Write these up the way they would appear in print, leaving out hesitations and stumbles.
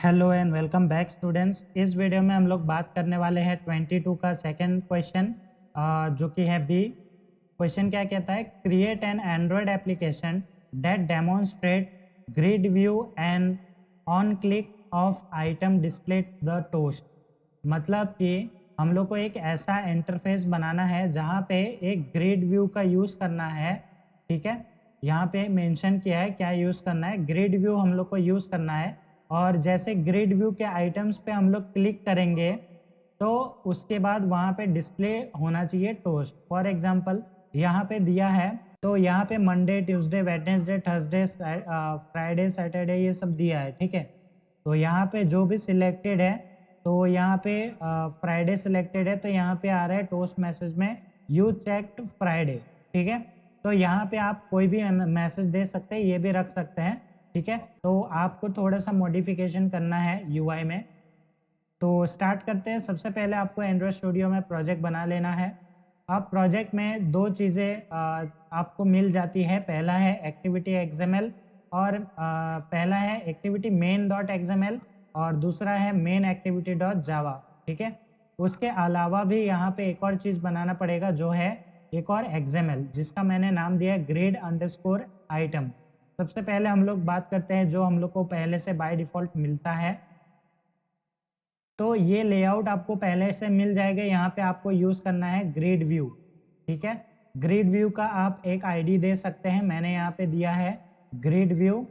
Hello and welcome back students. इस video में हम लोग बात करने वाले हैं 22 का सेकंड क्वेश्चन, जो कि है बी। क्वेश्चन क्या कहता है, create an Android application that demonstrate grid view and on click of item display the toast. मतलब कि हम लोग को एक ऐसा इंटरफेस बनाना है जहाँ पे एक ग्रिड व्यू का यूज़ करना है। ठीक है, यहाँ पे मेंशन किया है क्या यूज़ करना है, ग्रिड व्यू हम लोग को यूज़ करना है। और जैसे ग्रिड व्यू के आइटम्स पे हम लोग क्लिक करेंगे तो उसके बाद वहाँ पे डिस्प्ले होना चाहिए टोस्ट। फॉर एग्जांपल यहाँ पे दिया है, तो यहाँ पे Monday, Tuesday, Wednesday, Thursday, Friday, Saturday ये सब दिया है। ठीक है, तो यहाँ पे जो भी सिलेक्टेड है, तो यहाँ पे फ्राइडे सिलेक्टेड है, तो यहाँ पे आ रहा है टोस्ट मैसेज में यू चेक्ड फ्राइडे। ठीक है, तो यहाँ पे आप कोई भी मैसेज दे सकते हैं, ये भी रख सकते हैं। ठीक है, तो आपको थोड़ा सा मॉडिफिकेशन करना है यूआई में। तो स्टार्ट करते हैं। सबसे पहले आपको एंड्रॉयड स्टूडियो में प्रोजेक्ट बना लेना है। अब प्रोजेक्ट में दो चीज़ें आपको मिल जाती है। पहला है एक्टिविटी एक्सएमएल और पहला है एक्टिविटी मेन डॉट एक्सएमएल और दूसरा है मेन एक्टिविटी डॉट जावा। ठीक है, उसके अलावा भी यहाँ पे एक और चीज़ बनाना पड़ेगा, जो है एक और एक्सएमएल, जिसका मैंने नाम दिया है ग्रिड अंडरस्कोर आइटम। सबसे पहले हम लोग बात करते हैं जो हम लोग को पहले से बाय डिफ़ॉल्ट मिलता है। तो ये लेआउट आपको पहले से मिल जाएगा। यहाँ पे आपको यूज़ करना है ग्रिड व्यू। ठीक है, ग्रिड व्यू का आप एक आईडी दे सकते हैं। मैंने यहाँ पे दिया है ग्रिड व्यू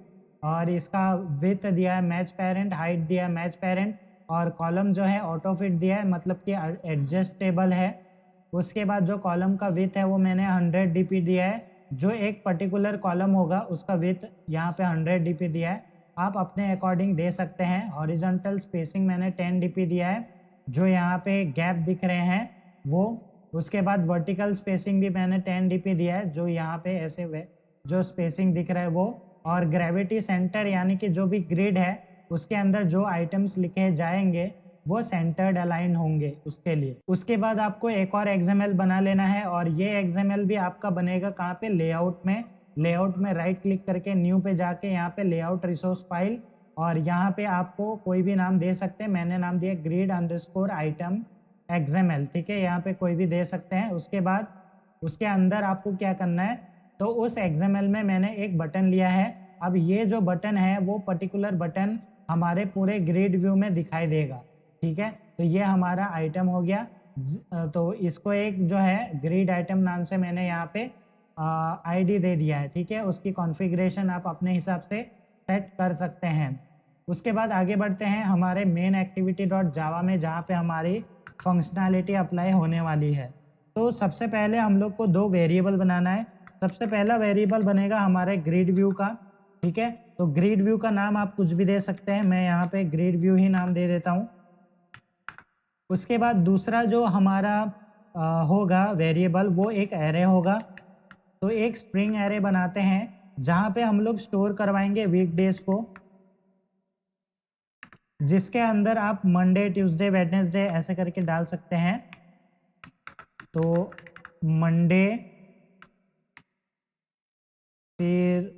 और इसका विड्थ दिया है मैच पेरेंट, हाइट दिया है मैच पेरेंट और कॉलम जो है ऑटो फिट दिया है, मतलब कि एडजस्टेबल है। उसके बाद जो कॉलम का विड्थ है वो मैंने 100 डीपी दिया है। जो एक पर्टिकुलर कॉलम होगा उसका विड्थ यहाँ पे 100 डीपी दिया है, आप अपने अकॉर्डिंग दे सकते हैं। हॉरिजॉन्टल स्पेसिंग मैंने 10 डीपी दिया है, जो यहाँ पे गैप दिख रहे हैं वो। उसके बाद वर्टिकल स्पेसिंग भी मैंने 10 डीपी दिया है, जो यहाँ पे ऐसे जो स्पेसिंग दिख रहा है वो। और ग्रेविटी सेंटर यानी कि जो भी ग्रिड है उसके अंदर जो आइटम्स लिखे जाएंगे वो सेंटर्ड अलाइन होंगे उसके लिए। उसके बाद आपको एक और एक्सएमएल बना लेना है और ये एक्सएमएल भी आपका बनेगा कहाँ पे, लेआउट में। लेआउट में राइट क्लिक करके न्यू पे जाके यहाँ पे लेआउट रिसोर्स फाइल और यहाँ पे आपको कोई भी नाम दे सकते हैं। मैंने नाम दिया ग्रिड अंडरस्कोर आइटम एक्सएमएल। ठीक है, यहाँ पे कोई भी दे सकते हैं। उसके बाद उसके अंदर आपको क्या करना है, तो उस एक्सएमएल में मैंने एक बटन लिया है। अब ये जो बटन है वो पर्टिकुलर बटन हमारे पूरे ग्रिड व्यू में दिखाई देगा। ठीक है, तो ये हमारा आइटम हो गया। तो इसको एक जो है ग्रिड आइटम नाम से मैंने यहाँ पे आईडी दे दिया है। ठीक है, उसकी कॉन्फ़िगरेशन आप अपने हिसाब से सेट कर सकते हैं। उसके बाद आगे बढ़ते हैं हमारे मेन एक्टिविटी डॉट जावा में, जहाँ पे हमारी फंक्शनैलिटी अप्लाई होने वाली है। तो सबसे पहले हम लोग को दो वेरिएबल बनाना है। सबसे पहला वेरिएबल बनेगा हमारे ग्रिड व्यू का। ठीक है, तो ग्रिड व्यू का नाम आप कुछ भी दे सकते हैं, मैं यहाँ पे ग्रिड व्यू ही नाम दे देता हूँ। उसके बाद दूसरा जो हमारा होगा वेरिएबल, वो एक एरे होगा। तो एक स्ट्रिंग एरे बनाते हैं जहाँ पे हम लोग स्टोर करवाएंगे वीकडेज को, जिसके अंदर आप मंडे, ट्यूसडे, वेडनेसडे ऐसे करके डाल सकते हैं। तो मंडे, फिर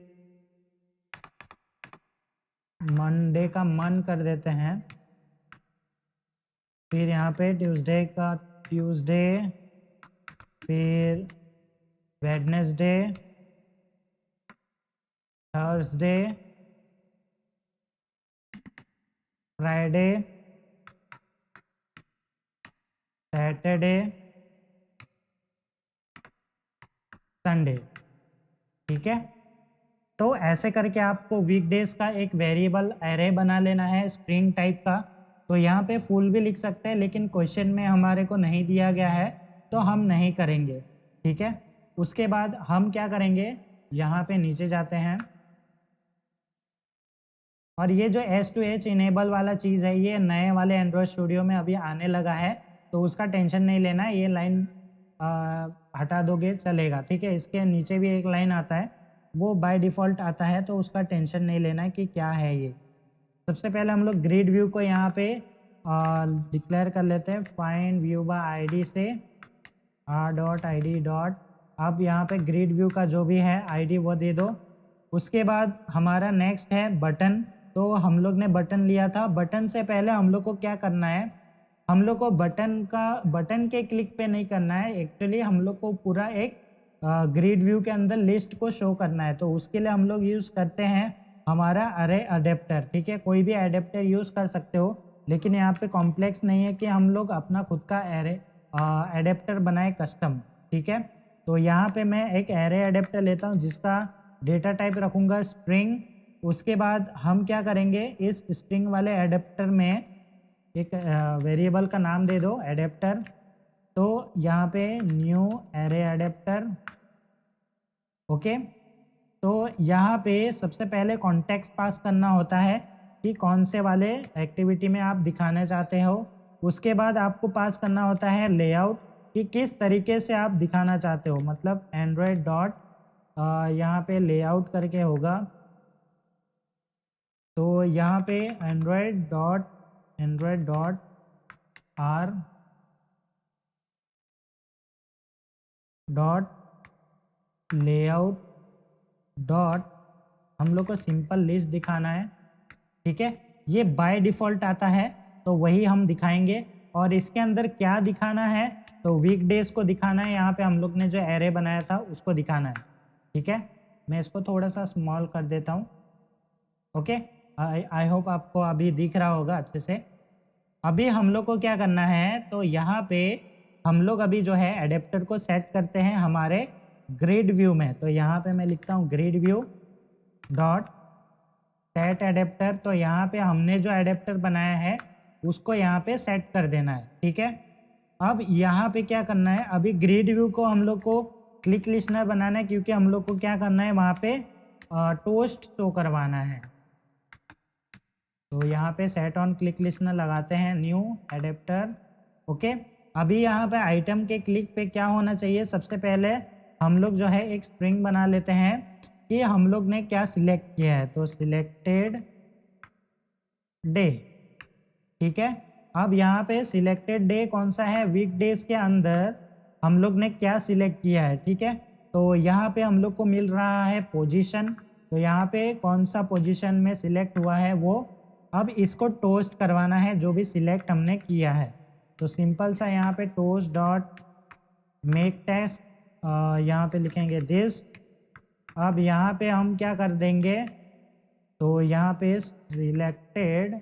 मंडे का मन कर देते हैं, फिर यहाँ पे ट्यूसडे का ट्यूसडे, फिर Wednesday, Thursday, Friday, Saturday, Sunday. ठीक है, तो ऐसे करके आपको वीकडेज का एक वेरिएबल एरे बना लेना है स्ट्रिंग टाइप का। तो यहाँ पे फुल भी लिख सकते हैं, लेकिन क्वेश्चन में हमारे को नहीं दिया गया है तो हम नहीं करेंगे। ठीक है, उसके बाद हम क्या करेंगे, यहाँ पे नीचे जाते हैं और ये जो S2H इनेबल वाला चीज़ है ये नए वाले एंड्रॉयड स्टूडियो में अभी आने लगा है, तो उसका टेंशन नहीं लेना है। ये लाइन हटा दोगे चलेगा। ठीक है, इसके नीचे भी एक लाइन आता है, वो बाय डिफ़ॉल्ट आता है, तो उसका टेंशन नहीं लेना है कि क्या है ये। सबसे पहले हम लोग ग्रिड व्यू को यहाँ पे डिक्लेयर कर लेते हैं फाइंड व्यू बाय आईडी से r.id डॉट। अब यहाँ पे ग्रिड व्यू का जो भी है आईडी वो दे दो। उसके बाद हमारा नेक्स्ट है बटन। तो हम लोग ने बटन लिया था। बटन से पहले हम लोग को क्या करना है, हम लोग को बटन के क्लिक पे नहीं करना है, एक्चुअली हम लोग को पूरा एक ग्रिड व्यू के अंदर लिस्ट को शो करना है। तो उसके लिए हम लोग यूज़ करते हैं हमारा अरे अडेप्टर, ठीक है। कोई भी अडेप्टर यूज़ कर सकते हो, लेकिन यहाँ पे कॉम्प्लेक्स नहीं है कि हम लोग अपना खुद का एरे अडेप्टर बनाए कस्टम, ठीक है। तो यहाँ पे मैं एक एरे अडेप्टर लेता हूँ जिसका डेटा टाइप रखूँगा स्ट्रिंग। उसके बाद हम क्या करेंगे, इस स्ट्रिंग वाले अडेप्टर में एक वेरिएबल का नाम दे दो अडेप्टर। तो यहाँ पे न्यू एरे अडेप्टर, ओके। तो यहाँ पे सबसे पहले कॉन्टेक्स्ट पास करना होता है कि कौन से वाले एक्टिविटी में आप दिखाना चाहते हो। उसके बाद आपको पास करना होता है लेआउट, कि किस तरीके से आप दिखाना चाहते हो, मतलब एंड्रॉयड डॉट यहाँ पे लेआउट करके होगा। तो यहाँ पे Android dot R dot layout dot हम लोग को सिंपल लिस्ट दिखाना है, ठीक है। ये बाय डिफ़ॉल्ट आता है तो वही हम दिखाएंगे। और इसके अंदर क्या दिखाना है, तो वीकडेज को दिखाना है। यहाँ पे हम लोग ने जो एरे बनाया था उसको दिखाना है, ठीक है। मैं इसको थोड़ा सा स्मॉल कर देता हूँ, ओके। आई होप आपको अभी दिख रहा होगा अच्छे से। अभी हम लोग को क्या करना है, तो यहाँ पे हम लोग अभी जो है एडेप्टर को सेट करते हैं हमारे ग्रिड व्यू में। तो यहाँ पे मैं लिखता हूँ grid view dot set adapter. तो यहाँ पे हमने जो एडेप्टर बनाया है उसको यहाँ पे सेट कर देना है, ठीक है। अब यहाँ पे क्या करना है, अभी ग्रिड व्यू को हम लोग को क्लिक लिस्नर बनाना है, क्योंकि हम लोग को क्या करना है वहाँ पे टोस्ट शो करवाना है। तो यहाँ पे सेट ऑन क्लिक लिस्नर लगाते हैं, न्यू एडेप्टर, ओके। अभी यहाँ पे आइटम के क्लिक पे क्या होना चाहिए, सबसे पहले हम लोग जो है एक स्ट्रिंग बना लेते हैं कि हम लोग ने क्या सिलेक्ट किया है। तो सिलेक्टेड डे, ठीक है। अब यहाँ पे सिलेक्टेड डे कौन सा है, वीक डेज के अंदर हम लोग ने क्या सिलेक्ट किया है, ठीक है। तो यहाँ पे हम लोग को मिल रहा है पोजीशन। तो यहाँ पे कौन सा पोजीशन में सिलेक्ट हुआ है वो, अब इसको टोस्ट करवाना है जो भी सिलेक्ट हमने किया है। तो सिंपल सा यहाँ पे टोस्ट डॉट मेक टेस्ट, यहाँ पे लिखेंगे दिस। अब यहाँ पे हम क्या कर देंगे, तो यहाँ पे सिलेक्टेड,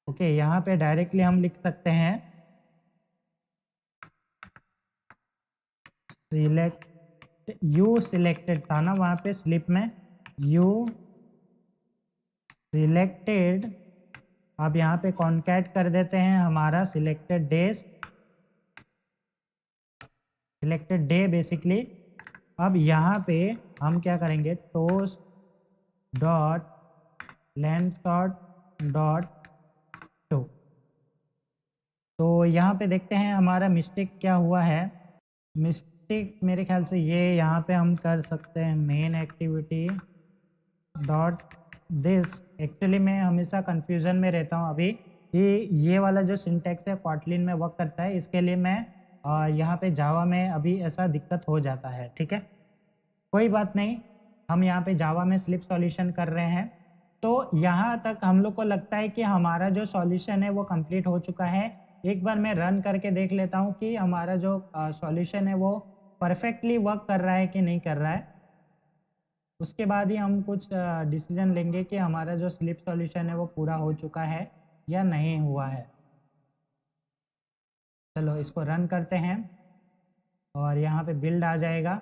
ओके। यहाँ पे डायरेक्टली हम लिख सकते हैं सिलेक्ट, यू सिलेक्टेड था ना वहाँ पे स्लिप में, यू सिलेक्टेड। अब यहाँ पे कॉन्कैट कर देते हैं हमारा selected days, selected day basically. अब यहाँ पे हम क्या करेंगे, toast dot length shot dot to. तो यहाँ पे देखते हैं हमारा मिस्टेक क्या हुआ है। मिस्टेक मेरे ख्याल से ये यहाँ पे हम कर सकते हैं main activity dot this. Actually मैं हमेशा कंफ्यूजन में रहता हूँ अभी कि ये वाला जो सिंटैक्स है कॉटलिन में वर्क करता है, इसके लिए मैं यहाँ पे जावा में अभी ऐसा दिक्कत हो जाता है, ठीक है। कोई बात नहीं, हम यहाँ पे जावा में स्लिप सॉल्यूशन कर रहे हैं। तो यहाँ तक हम लोग को लगता है कि हमारा जो सॉल्यूशन है वो कंप्लीट हो चुका है। एक बार मैं रन करके देख लेता हूँ कि हमारा जो सॉल्यूशन है वो परफेक्टली वर्क कर रहा है कि नहीं कर रहा है। उसके बाद ही हम कुछ डिसीजन लेंगे कि हमारा जो स्लिप सॉल्यूशन है वो पूरा हो चुका है या नहीं हुआ है। चलो इसको रन करते हैं और यहाँ पे बिल्ड आ जाएगा,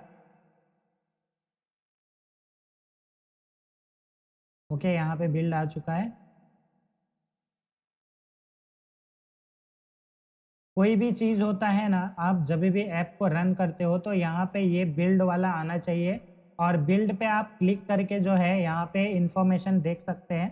ओके। यहाँ पे बिल्ड आ चुका है। कोई भी चीज़ होता है ना, आप जब भी ऐप को रन करते हो तो यहाँ पे ये बिल्ड वाला आना चाहिए। और बिल्ड पे आप क्लिक करके जो है यहाँ पे इंफॉर्मेशन देख सकते हैं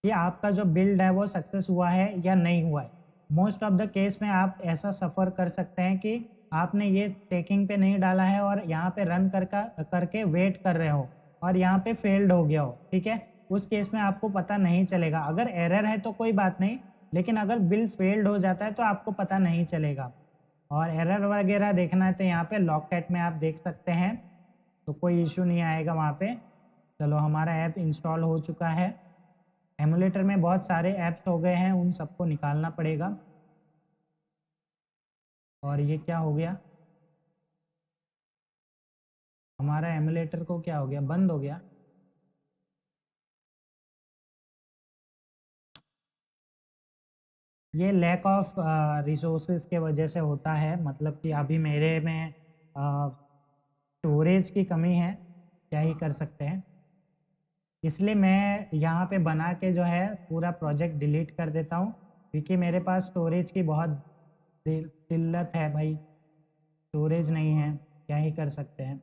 कि आपका जो बिल्ड है वो सक्सेस हुआ है या नहीं हुआ है। मोस्ट ऑफ द केस में आप ऐसा सफ़र कर सकते हैं कि आपने ये चेकिंग पे नहीं डाला है और यहाँ पे रन करके वेट कर रहे हो और यहाँ पे फेल्ड हो गया हो, ठीक है। उस केस में आपको पता नहीं चलेगा। अगर एरर है तो कोई बात नहीं, लेकिन अगर बिल्ड फेल्ड हो जाता है तो आपको पता नहीं चलेगा। और एरर वगैरह देखना है तो यहाँ पे लॉगकैट में आप देख सकते हैं, तो कोई इशू नहीं आएगा वहाँ पे। चलो हमारा ऐप इंस्टॉल हो चुका है। एमुलेटर में बहुत सारे ऐप्स हो गए हैं, उन सबको निकालना पड़ेगा। और ये क्या हो गया, हमारा एमुलेटर को क्या हो गया, बंद हो गया। ये लैक ऑफ रिसोर्सेज के वजह से होता है, मतलब कि अभी मेरे में स्टोरेज की कमी है, क्या ही कर सकते हैं। इसलिए मैं यहाँ पे बना के जो है पूरा प्रोजेक्ट डिलीट कर देता हूँ, क्योंकि मेरे पास स्टोरेज की बहुत किल्लत है भाई, स्टोरेज नहीं है, क्या ही कर सकते हैं।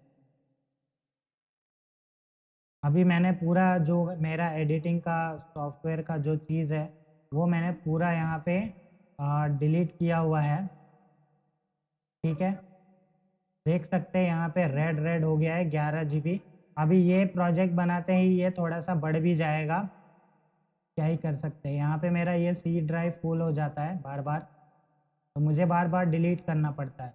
अभी मैंने पूरा जो मेरा एडिटिंग का सॉफ्टवेयर का जो चीज़ है वो मैंने पूरा यहाँ पे डिलीट किया हुआ है, ठीक है। देख सकते हैं यहाँ पे रेड रेड हो गया है 11 GB। अभी ये प्रोजेक्ट बनाते ही ये थोड़ा सा बढ़ भी जाएगा, क्या ही कर सकते हैं। यहाँ पे मेरा ये सी ड्राइव फुल हो जाता है बार बार, तो मुझे बार बार डिलीट करना पड़ता है।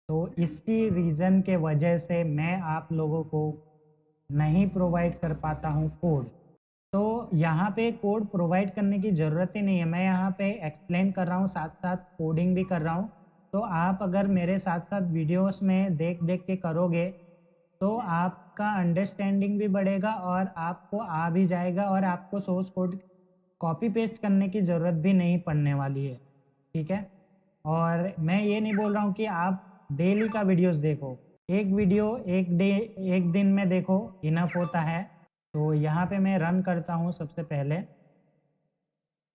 तो इसी रीज़न के वजह से मैं आप लोगों को नहीं प्रोवाइड कर पाता हूँ कोड। तो यहाँ पे कोड प्रोवाइड करने की ज़रूरत ही नहीं है, मैं यहाँ पे एक्सप्लेन कर रहा हूँ, साथ साथ कोडिंग भी कर रहा हूँ। तो आप अगर मेरे साथ साथ वीडियोस में देख देख के करोगे तो आपका अंडरस्टैंडिंग भी बढ़ेगा और आपको आ भी जाएगा, और आपको सोर्स कोड कॉपी पेस्ट करने की ज़रूरत भी नहीं पड़ने वाली है, ठीक है। और मैं ये नहीं बोल रहा हूँ कि आप डेली का वीडियोस देखो, एक वीडियो एक दिन में देखो इनफ होता है। तो यहाँ पे मैं रन करता हूँ, सबसे पहले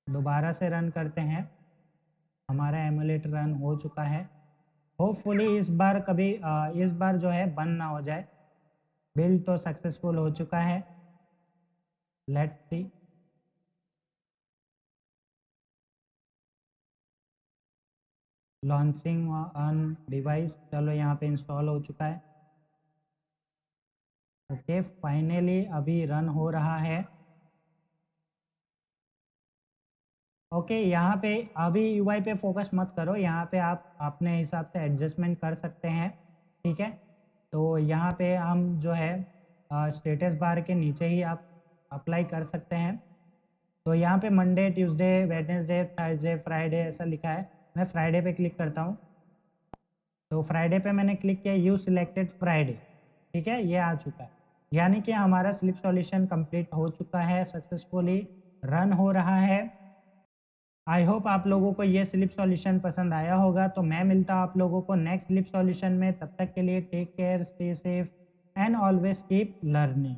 दोबारा से रन करते हैं। हमारा एमुलेटर रन हो चुका है। होपफुली इस बार जो है बंद ना हो जाए। बिल्ड तो सक्सेसफुल हो चुका है, let's see. Launching on device, चलो यहाँ पे इंस्टॉल हो चुका है। ओके, फाइनली अभी रन हो रहा है। ओके, यहाँ पे अभी यूआई पे फोकस मत करो, यहाँ पे आप अपने हिसाब से एडजस्टमेंट कर सकते हैं, ठीक है। तो यहाँ पे हम जो है स्टेटस बार के नीचे ही आप अप्लाई कर सकते हैं। तो यहाँ पे Monday, Tuesday, Wednesday, Thursday, Friday ऐसा लिखा है। मैं फ्राइडे पे क्लिक करता हूँ। तो फ्राइडे पे मैंने क्लिक किया, यू सिलेक्टेड फ्राइडे, ठीक है, ये आ चुका है। यानी कि हमारा स्लिप सॉल्यूशन कंप्लीट हो चुका है, सक्सेसफुली रन हो रहा है। आई होप आप लोगों को ये स्लिप सॉल्यूशन पसंद आया होगा। तो मैं मिलता हूँ आप लोगों को नेक्स्ट स्लिप सॉल्यूशन में, तब तक के लिए take care, stay safe and always keep learning.